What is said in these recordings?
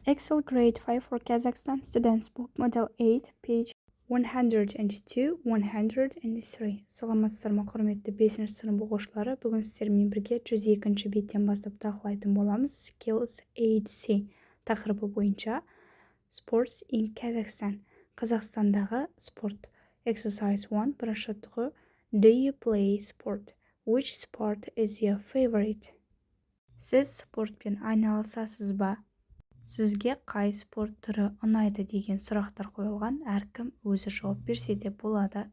Excel Grade 5 for Kazakhstan Students Book Model 8, page 102-103. Саламатсыздар ма, құрметті 5-ші сынып оқушылары. Бүгін сіздермен бірге 102-ші беттен бастап талқылайтын боламыз. Skills 8C тақырыбы бойынша Sports in Kazakhstan. Қазақстандағы спорт. Exercise 1, бірінші жаттығу. Do you play sport? Which sport is your favorite? Сіз спортпен айналысасыз ба? Сізге қай спорт түрі ұнайды деген сұрақтар қойылған, әркім өзі жауап берсе де болады.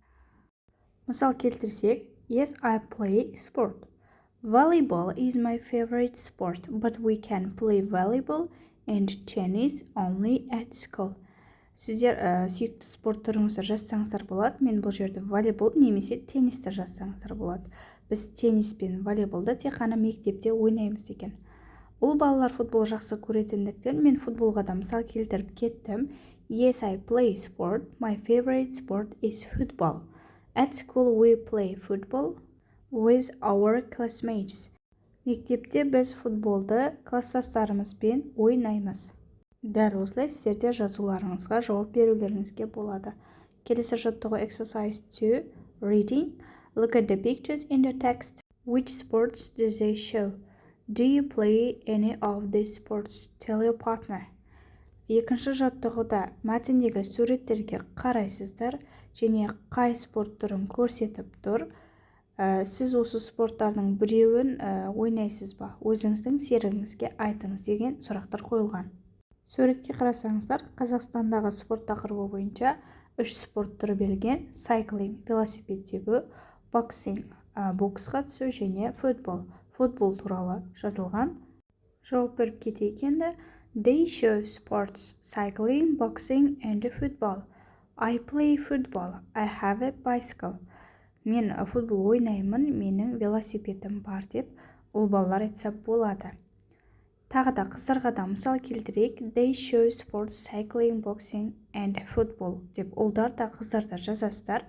Мысал келтірсек, Yes, I play sport. Volleyball is my favorite sport, but we can play volleyball and tennis only at school. Сіздер сүйікті спорт түріңізді жазсаңыздар болады. Мен бұл жерде волейбол немесе теннисті жазсаңыздар болады. Біз теннис пен волейболды тек қана мектепте ойнаймыз екен. Ол балалар футбол жақсы көретіндіктен мен футболға да мысал келтіріп кеттім. Yes, I play sport. My favorite sport is football. At school we play football with our classmates. Мектепте біз футболды класстастарымызбен ойнаймыз. Дәл осылай сіздерде жазуларыңызға жауап берулеріңізге болады. Келесі жаттығу exercise 2, reading. Look at the pictures in the text. Which sports do they show? Do you play any of these sports? Tell your partner. Екінші жаттығуда мәтіндегі суреттерге қарайсыздар және қай спорт түрін көрсетіп тұр. Сіз осы спорттардың біреуін ойнайсыз ба? Өзіңіздің серігіңізге айтыңыз деген сұрақтар қойылған. Суретке қарасаңыздар, Қазақстандағы спорт тақырыбы бойынша 3 спорт түрі берілген: cycling, велосипед тебу, boxing, боксқа түсу және футбол туралы жазылған. Жауап беріп кетейік енді. They show sports, cycling, boxing and football. I play football. I have a bicycle. Мен футбол ойнаймын, менің велосипедім бар деп ол балалар айтса болады. Тағы да қыздарға да мысал келтірейік. They show sports, cycling, boxing and football деп ұлдар да қыздар да жазасыздар.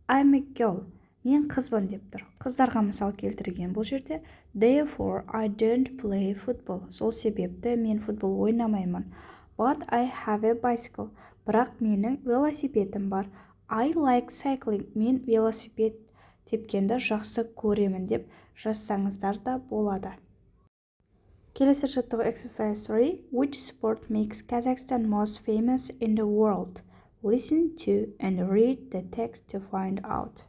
I'm a girl. Мен қызбын деп тұр. Қыздарға мысал келтірген бұл жерде. Therefore, I don't play football. Сол себепті мен футбол ойнамаймын. But I have a bicycle. Бірақ менің велосипедім бар. I like cycling. Мен велосипед тепкенді жақсы көремін деп жазсаңыздар да болады. Келесі жаттығу exercise 3. Which sport makes Kazakhstan most famous in the world? Listen to and read the text to find out.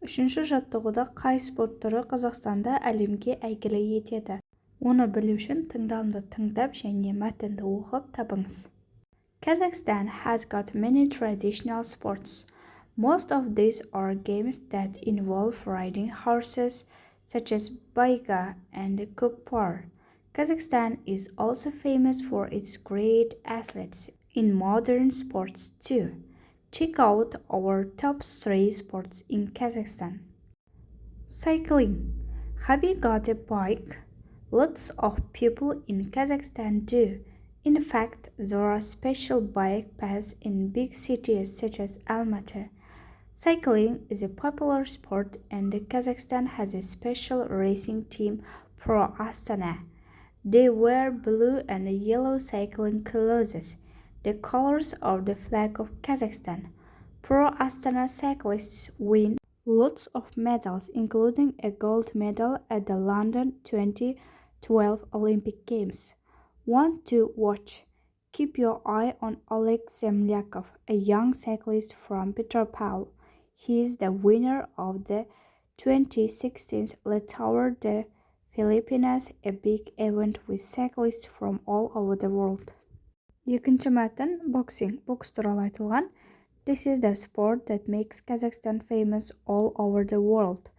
Үшінші жаттығуда қай спорт түрі Қазақстанда әлемге әйгілі етеді? Оны білу үшін тыңдалымды тыңдап және мәтінді оқып табыңыз. Kazakhstan has got many traditional sports. Most of these are games that involve riding horses, such as bayga and kukpar. Kazakhstan is also famous for its great athletes in modern sports too. Check out our top 3 sports in Kazakhstan. Cycling. Have you got a bike? Lots of people in Kazakhstan do. In fact, there are special bike paths in big cities such as Almaty. Cycling is a popular sport and Kazakhstan has a special racing team, Pro Astana. They wear blue and yellow cycling clothes, the colors of the flag of Kazakhstan. Pro Astana cyclists win lots of medals, including a gold medal at the London 2012 Olympic Games. Want to watch? Keep your eye on Oleg Zemlyakov, a young cyclist from Petropavl. He is the winner of the 2016 Le Tour de Filipinas, a big event with cyclists from all over the world. Екінші мәтін boxing, бокс туралы айтылған. This is the sport that makes Kazakhstan famous all over the world.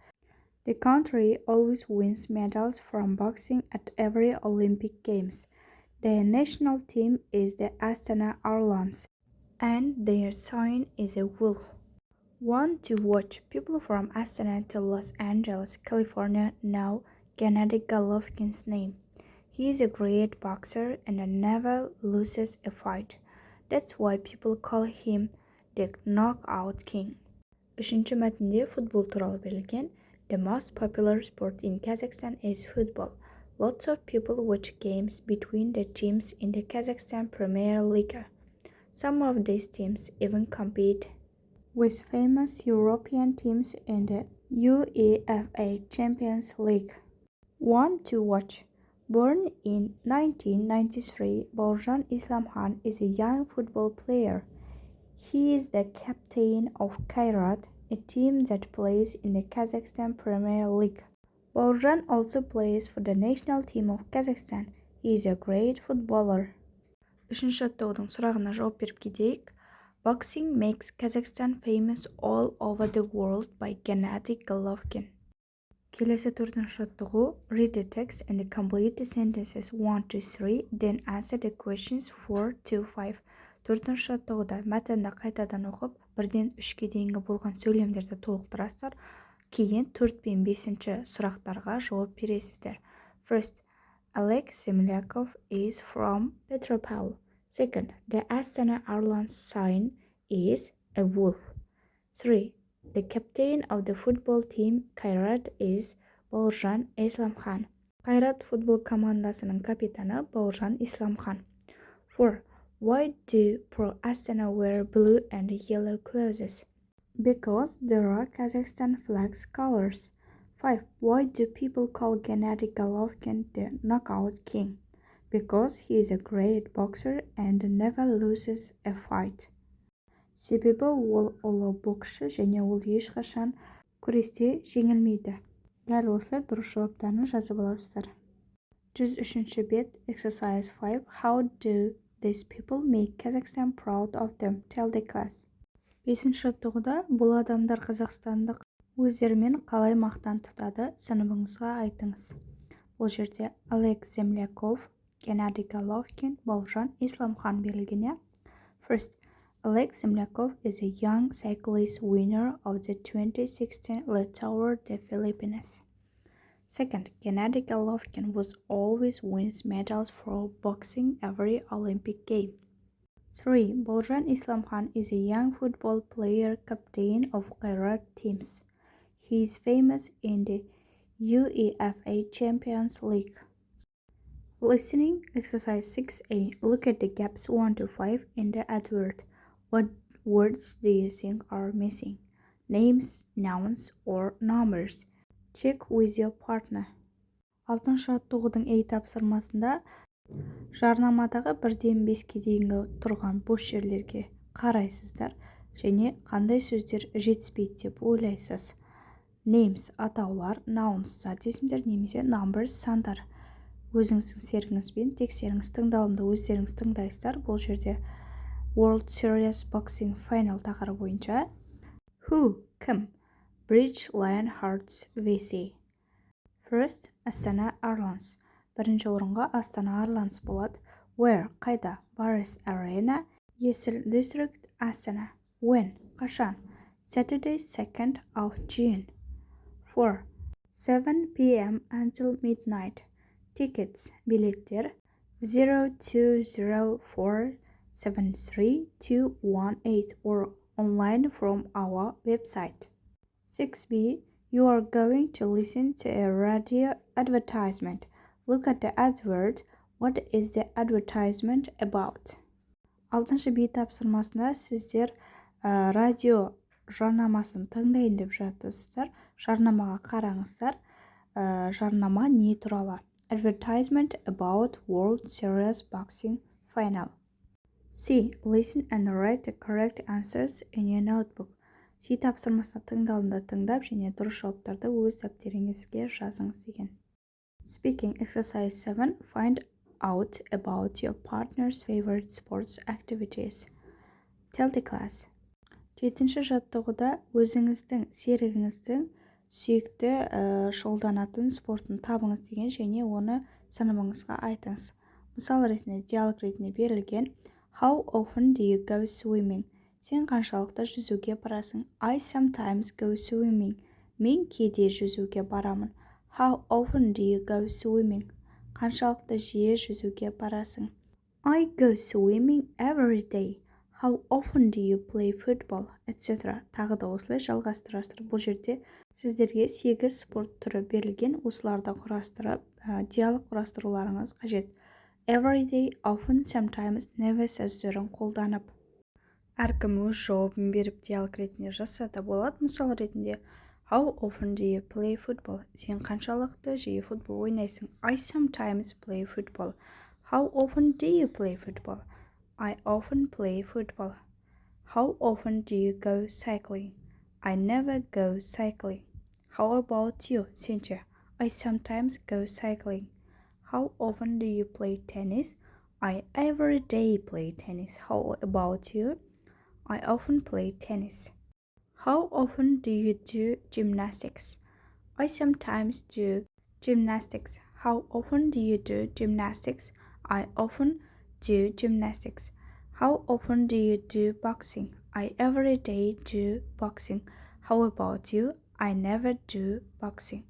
The country always wins medals from boxing at every Olympic Games. Their national team is the Astana Arlans, and their sign is a wolf. Want to watch? People from Astana to Los Angeles, California know Gennady Golovkin's name. He is a great boxer and never loses a fight. That's why people call him the knockout king. Үшінші мәтінде футбол туралы берілген. The most popular sport in Kazakhstan is football. Lots of people watch games between the teams in the Kazakhstan Premier League. Some of these teams even compete with famous European teams in the UEFA Champions League. One to watch. Born in 1993, Baujan Islamkhan is a young football player. He is the captain of Kairat, a team that plays in the Kazakhstan Premier League. Baujan also plays for the national team of Kazakhstan. He is a great footballer. Үшінші тоғыздың сұрағына жауап беріп кетейік. Boxing makes Kazakhstan famous all over the world by Gennady Golovkin. Келесі төртінші жаттығу. Read the text and complete the sentences 1-3, then answer the questions 4-5. Төртінші жаттығуда мәтінді қайтадан оқып, 1-3-ке дейінгі болған сөйлемдерді толықтырасыздар. Кейін 4 пен 5-ші сұрақтарға жауап бересіздер. First, Oleg Zemlyakov is from Petropavl. Second, the Astana Airlines sign is a wolf. 3. The captain of the football team Kairat is Baujan Islamkhan. Kairat football командасының капитаны Baujan Islamkhan. 4. Why do Pro Astana wear blue and yellow clothes? Because there are Kazakhstan flag's colors. 5. Why do people call Gennady Golovkin the knockout king? Because he is a great boxer and never loses a fight. Себебі ол ұлы боксшы және ол ешқашан күресте жеңілмейді. Дәл осылай дұрыс жауаптарын жазып аласыздар. 103-ші бет, exercise 5. How do these people make Kazakhstan proud of them? Tell the class. 5-ші жаттығуда бұл адамдар қазақстандық өздерімен қалай мақтан тұтады, сыныбыңызға айтыңыз. Бұл жерде Oleg Zemlyakov, Gennady Golovkin, Baujan Islamkhan берілген. First, Oleg Zemlyakov is a young cyclist winner of the 2016 Le Tour de Philippines. Second, Gennady Golovkin was always wins medals for boxing every Olympic game. 3. Baujan Islamkhan is a young football player, captain of Kairat teams. He is famous in the UEFA Champions League. Listening, exercise 6a. Look at the gaps 1-5 in the advert. What words do you think are missing? Names, nouns, or numbers? Check with your partner. 6-шы жаттығудың A тапсырмасында жарнамадағы 1-5-ке дейінгі тұрған бос жерлерге қарайсыздар және қандай сөздер жетіспейді деп ойлайсыз. Names – атаулар, nouns – зат есімдер немесе numbers – сандар. Өзіңіздің серігіңізбен тексеріңіз, тыңдалымды өздеріңіз тыңдайсыздар. Бұл жерде World Series Boxing Final тақырыбы бойынша Who – кім? Bridge Lion Hearts VC. First, Astana Airlines. Бірінші орынға Astana Airlines болады. Where – қайда? Baris Arena, Yesil District, Astana. When – қашан? Saturday 2nd of June. 4. 7 p.m. until midnight. Tickets – билеттер 0204732218 or online from our website. 6b. You are going to listen to a radio advertisement. Look at the advert. What is the advertisement about? 6-шы B тапсырмасында сіздер радио жарнамасын тыңдайын деп жатырсыздар. Жарнамаға қараңыздар. Жарнама не туралы? Advertisement about World Series Boxing Final. C. Listen and write the correct answers in your notebook. C тапсырмасына тыңдалымды тыңдап және дұрыс жауаптарды өз дәптеріңізге жазыңыз деген. Speaking exercise 7. Find out about your partner's favorite sports activities. Tell the class. 7-ші жаттығуда өзіңіздің серігіңіздің сүйікті шұғылданатын спортын табыңыз деген және оны сыныбыңызға айтыңыз. Мысал ретінде диалог ретінде берілген How often do you go swimming? Сен қаншалықты жүзуге барасың? I sometimes go swimming. Мен кейде жүзуге барамын. How often do you go swimming? Қаншалықты жиі жүзуге барасың? I go swimming every day. How often do you play football, etc. Тағы да осылай жалғастырасыздар. Бұл жерде сіздерге 8 спорт түрі берілген. Осыларды құрастырып, диалог құрастыруларыңыз қажет. Every day, often, sometimes, never сөздерін қолданып. Әркім өз жауабын беріп диалог ретінде жазса да болады. Мысал ретінде, How often do you play football? Сен қаншалықты жиі футбол ойнайсың? I sometimes play football. How often do you play football? I often play football. How often do you go cycling? I never go cycling. How about you? Сенше? I sometimes go cycling. How often do you play tennis? I every day play tennis. How about you? I often play tennis. How often do you do gymnastics? I sometimes do gymnastics. How often do you do gymnastics? I often do gymnastics. How often do you do boxing? I every day do boxing. How about you? I never do boxing.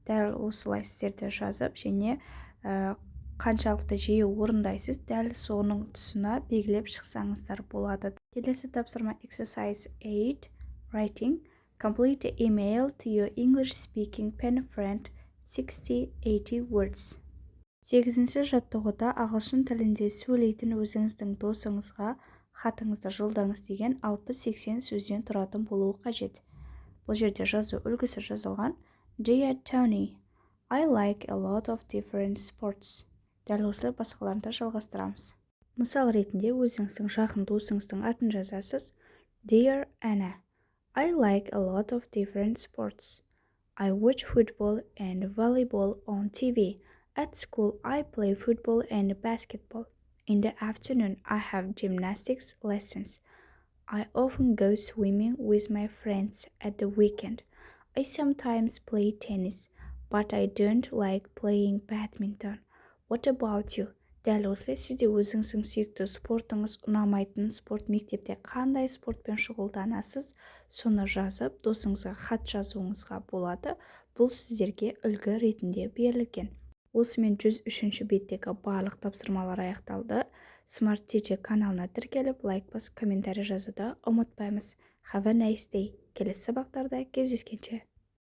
Дәл осылай сіздерді жазып, және қаншалықты жиі орындайсыз, дәл соның тұсына белгілеп шықсаңыздар болады. Келесі тапсырма exercise 8. Writing. Complete the email to your English-speaking pen friend 60-80 words. 8-ші жаттығуда ағылшын тілінде сөйлейтін өзіңіздің досыңызға хатыңызды жолдаңыз деген 60-80 сөзден тұратын болуы қажет. Бұл жерде жазу үлгісі жазылған. Dear Tony, I like a lot of different sports. Дәл осылай басқаларында жалғастырамыз. Мысал ретінде өзіңіздің жақын досыңыздың атын жазасыз. Dear Anna, I like a lot of different sports. I watch football and volleyball on TV. At school, I play football and basketball. In the afternoon, I have gymnastics lessons. I often go swimming with my friends at the weekend. I sometimes play tennis, but I don't like playing badminton. What about you? Дәл осылай сізде өзіңіздің сүйікті спортыңыз, ұнамайтын спорт, мектепте қандай спортпен шұғылданасыз, соны жазып, досыңызға хат жазуыңызға болады. Бұл сіздерге үлгі ретінде берілген. Осымен 103-ші беттегі барлық тапсырмалар аяқталды. Smart Teacher каналына тіркеліп, лайк басып, комментарий жазуды ұмытпаймыз. Have a nice day. Келесі сабақтарда кездескенше.